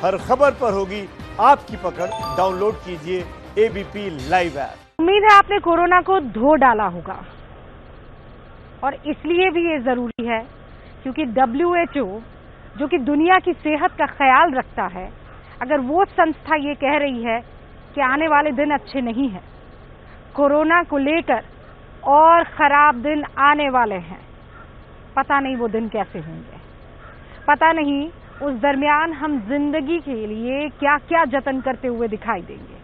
हर खबर पर होगी आपकी पकड़। डाउनलोड कीजिए एबीपी लाइव ऐप। उम्मीद है आपने कोरोना को धो डाला होगा, और इसलिए भी ये जरूरी है क्योंकि WHO, जो कि दुनिया की सेहत का ख्याल रखता है, अगर वो संस्था ये कह रही है कि आने वाले दिन अच्छे नहीं हैं, कोरोना को लेकर और खराब दिन आने वाले हैं, पता नहीं वो दिन कैसे होंगे, पता नहीं उस दरमियान हम जिंदगी के लिए क्या क्या जतन करते हुए दिखाई देंगे।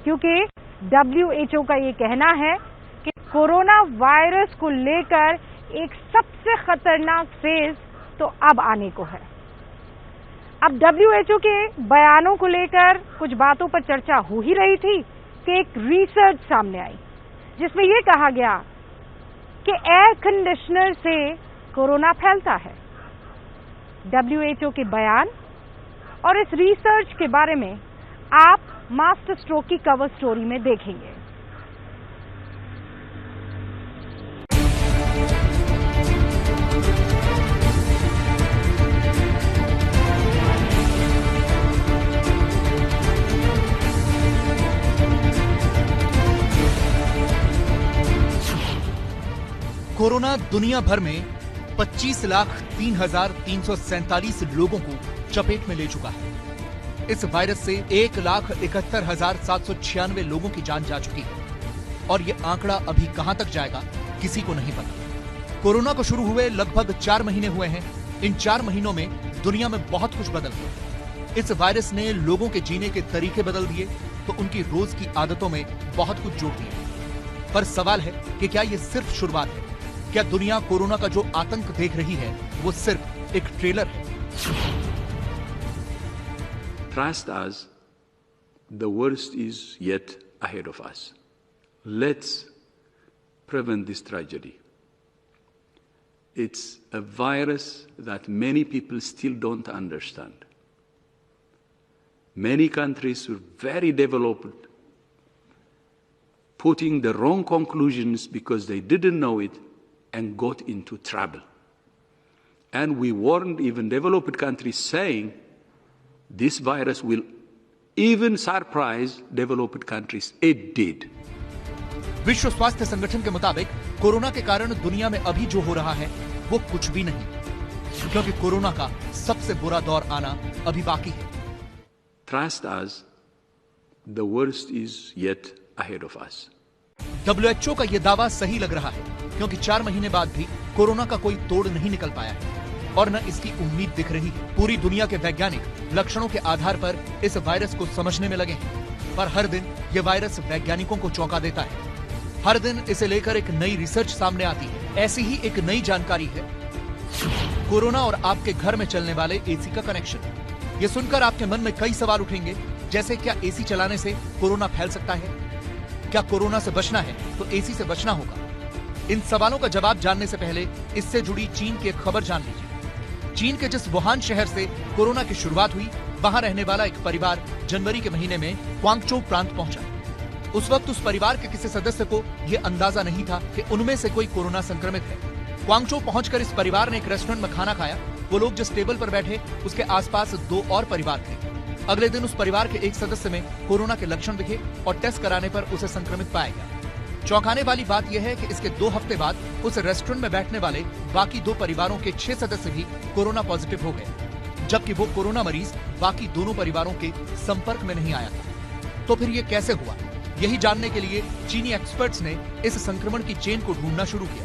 क्योंकि WHO का ये कहना है कि कोरोना वायरस को लेकर एक सबसे खतरनाक फेज तो अब आने को है। अब WHO के बयानों को लेकर कुछ बातों पर चर्चा हो ही रही थी कि एक रिसर्च सामने आई जिसमें यह कहा गया कि एयर कंडीशनर से कोरोना फैलता है। WHO के बयान और इस रिसर्च के बारे में आप मास्टर स्ट्रोक की कवर स्टोरी में देखेंगे। कोरोना दुनिया भर में 25,03,347 लोगों को चपेट में ले चुका है। इस वायरस से 1,71,796 लोगों की जान जा चुकी है और ये आंकड़ा अभी कहां तक जाएगा किसी को नहीं पता। कोरोना को शुरू हुए लगभग 4 महीने हुए हैं। इन 4 महीनों में दुनिया में बहुत कुछ बदल गया। इस वायरस ने लोगों के जीने के तरीके बदल दिए तो उनकी रोज की आदतों में बहुत कुछ जोड़ दिया। पर सवाल है कि क्या ये सिर्फ शुरुआत है? क्या दुनिया कोरोना का जो आतंक देख रही है वो सिर्फ एक ट्रेलर है? Trust us, the worst is yet ahead of us. Let's prevent this tragedy. It's a virus that many people still don't understand. Many countries were very developed, putting the wrong conclusions because they didn't know it and got into trouble. And we warned even developed countries saying this virus will even surprise developed countries. It did. विश्व स्वास्थ्य संगठन के मुताबिक corona के कारण दुनिया में अभी जो हो रहा है वो कुछ भी नहीं, क्योंकि कोरोना का सबसे बुरा दौर आना अभी बाकी है। Trust us, the worst is yet ahead of us. WHO का ये दावा सही लग रहा है क्योंकि 4 महीने बाद भी कोरोना का कोई तोड़ नहीं निकल पाया है और न इसकी उम्मीद दिख रही है। पूरी दुनिया के वैज्ञानिक लक्षणों के आधार पर इस वायरस को समझने में लगे हैं, पर हर दिन ये वायरस वैज्ञानिकों को चौंका देता है। हर दिन इसे लेकर एक नई रिसर्च सामने आती है। ऐसी ही एक नई जानकारी है कोरोना और आपके घर में चलने वाले एसी का कनेक्शन। ये सुनकर आपके मन में कई सवाल उठेंगे, जैसे क्या एसी चलाने से कोरोना फैल सकता है? क्या कोरोना से बचना है तो एसी से बचना होगा? इन सवालों का जवाब जानने से पहले इससे जुड़ी चीन की एक खबर जान लीजिए। चीन के जिस वुहान शहर से कोरोना की शुरुआत हुई, वहां रहने वाला एक परिवार जनवरी के महीने में क्वांगचो प्रांत पहुंचा। उस वक्त उस परिवार के किसी सदस्य को यह अंदाजा नहीं था कि उनमें से कोई कोरोना संक्रमित है। क्वांगचो पहुंचकर इस परिवार ने एक रेस्टोरेंट में खाना खाया। वो लोग जिस टेबल पर बैठे उसके आसपास 2 और परिवार थे। अगले दिन उस परिवार के एक सदस्य में कोरोना के लक्षण दिखे और टेस्ट कराने पर उसे संक्रमित पाया गया। चौंकाने वाली बात यह है कि इसके 2 हफ्ते बाद उस रेस्टोरेंट में बैठने वाले बाकी 2 परिवारों के 6 सदस्य भी कोरोना पॉजिटिव हो गए, जबकि वो कोरोना मरीज बाकी दोनों परिवारों के संपर्क में नहीं आया था। तो फिर ये कैसे हुआ? यही जानने के लिए चीनी एक्सपर्ट्स ने इस संक्रमण की चेन को ढूंढना शुरू किया।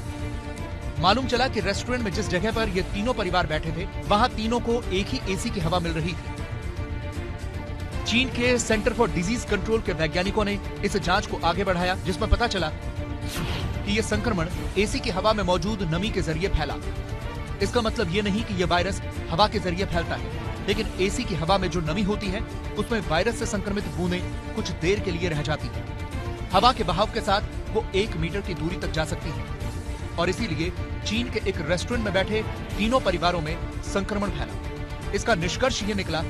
मालूम चला कि रेस्टोरेंट में जिस जगह पर ये तीनों परिवार बैठे थे, वहां तीनों को एक ही एसी की हवा मिल रही थी। चीन के सेंटर फॉर डिजीज कंट्रोल के वैज्ञानिकों ने इस जांच को आगे बढ़ाया, जिसमें पता चला कि यह संक्रमण एसी की हवा में मौजूद नमी के जरिए फैला। इसका मतलब यह नहीं कि यह वायरस हवा के जरिए फैलता है, लेकिन एसी की हवा में जो नमी होती है उसमें वायरस से संक्रमित बूंदें कुछ देर के लिए रह जाती हैं। हवा के बहाव के साथ वो 1 मीटर की दूरी तक जा सकती है और इसीलिए चीन के एक रेस्टोरेंट में बैठे तीनों परिवारों में संक्रमण फैला। इसका निष्कर्ष ये निकला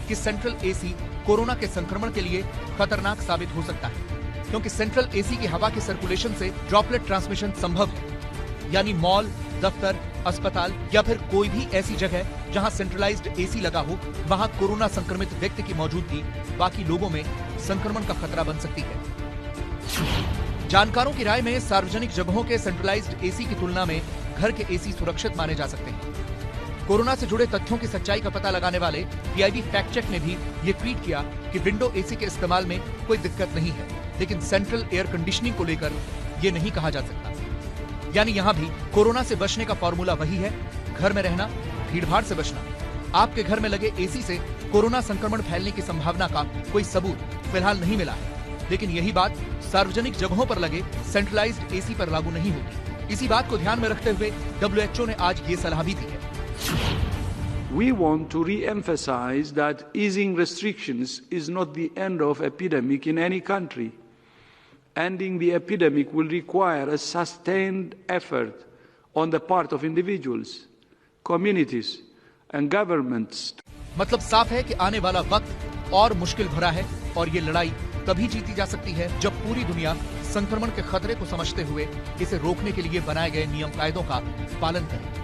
कि सेंट्रल एसी कोरोना के संक्रमण के लिए खतरनाक साबित हो सकता है, क्योंकि सेंट्रल एसी की हवा के सर्कुलेशन से ड्रॉपलेट ट्रांसमिशन संभव है। यानी मॉल, दफ्तर, अस्पताल या फिर कोई भी ऐसी जगह जहां सेंट्रलाइज्ड एसी लगा हो, वहां कोरोना संक्रमित व्यक्ति की मौजूदगी बाकी लोगों में संक्रमण का खतरा बन सकती है। जानकारों की राय में सार्वजनिक जगहों के सेंट्रलाइज्ड एसी की तुलना में घर के एसी सुरक्षित माने जा सकते हैं। कोरोना से जुड़े तथ्यों की सच्चाई का पता लगाने वाले पीआईबी फैक्ट चेक ने भी ये ट्वीट किया कि विंडो एसी के इस्तेमाल में कोई दिक्कत नहीं है, लेकिन सेंट्रल एयर कंडीशनिंग को लेकर ये नहीं कहा जा सकता। यानी यहाँ भी कोरोना से बचने का फॉर्मूला वही है, घर में रहना, भीड़भाड़ से बचना। आपके घर में लगे एसी से कोरोना संक्रमण फैलने की संभावना का कोई सबूत फिलहाल नहीं मिला है, लेकिन यही बात सार्वजनिक जगहों पर लगे सेंट्रलाइज्ड एसी पर लागू नहीं होगी। इसी बात को ध्यान में रखते हुए WHO ने आज ये सलाह भी दी है। We want to re-emphasize that easing restrictions is not the end of epidemic in any country. Ending the epidemic will require a sustained effort on the part of individuals, communities and governments. मतलब साफ है कि आने वाला वक्त और मुश्किल भरा है और ये लड़ाई तभी जीती जा सकती है जब पूरी दुनिया संक्रमण के खतरे को समझते हुए इसे रोकने के लिए बनाए गए नियम कायदों का पालन करे।